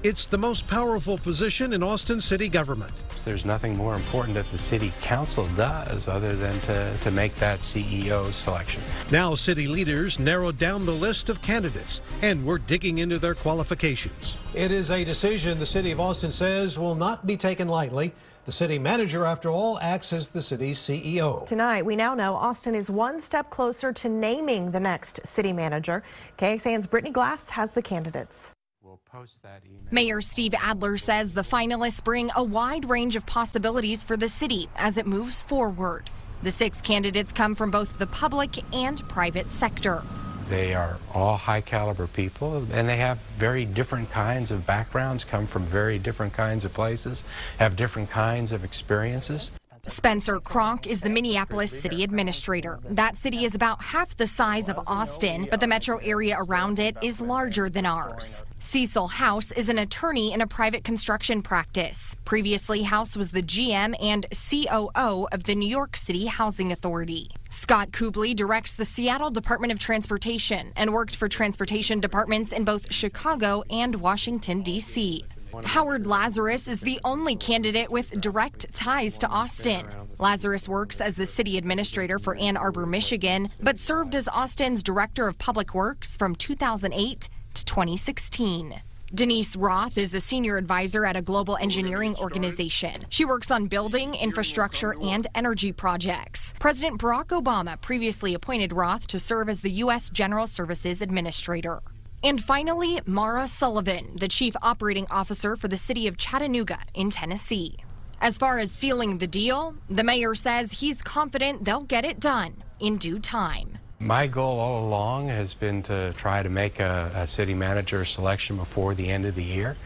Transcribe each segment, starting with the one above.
It's the most powerful position in Austin city government. There's nothing more important that the city council does other than to make that CEO selection. Now city leaders narrowed down the list of candidates, and we're digging into their qualifications. It is a decision the city of Austin says will not be taken lightly. The city manager, after all, acts as the city's CEO. Tonight, we now know Austin is one step closer to naming the next city manager. KXAN's Brittany Glass has the candidates. We'll post that email. Mayor Steve Adler says the finalists bring a wide range of possibilities for the city as it moves forward. The 6 candidates come from both the public and private sector. They are all high caliber people, and they have very different kinds of backgrounds, come from very different kinds of places, have different kinds of experiences. Spencer Cronk is the Minneapolis city administrator. That city is about half the size of Austin, but the metro area around it is larger than ours. Cecil House is an attorney in a private construction practice. Previously, House was the GM and COO of the New York City Housing Authority. Scott Kubley directs the Seattle Department of Transportation and worked for transportation departments in both Chicago and Washington, D.C. Howard Lazarus is the only candidate with direct ties to Austin. Lazarus works as the city administrator for Ann Arbor, Michigan, but served as Austin's director of public works from 2008 to 2016. Denise Roth is a senior advisor at a global engineering organization. She works on building, infrastructure, and energy projects. President Barack Obama previously appointed Roth to serve as the U.S. General Services Administrator. And finally, Mara Sullivan, the chief operating officer for the city of Chattanooga in Tennessee. As far as sealing the deal, the mayor says he's confident they'll get it done in due time. My goal all along has been to try to make a city manager selection before the end of the year,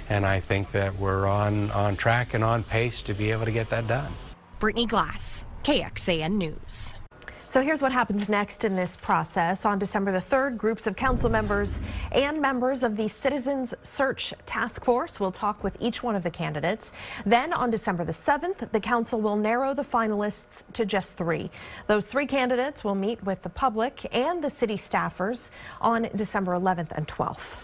and I think that we're on track and on pace to be able to get that done. Brittany Glass, KXAN News. So here's what happens next in this process. On December the 3rd, groups of council members and members of the Citizens Search Task Force will talk with each one of the candidates. Then on December the 7th, the council will narrow the finalists to just 3. Those 3 candidates will meet with the public and the city staffers on December 11th and 12th.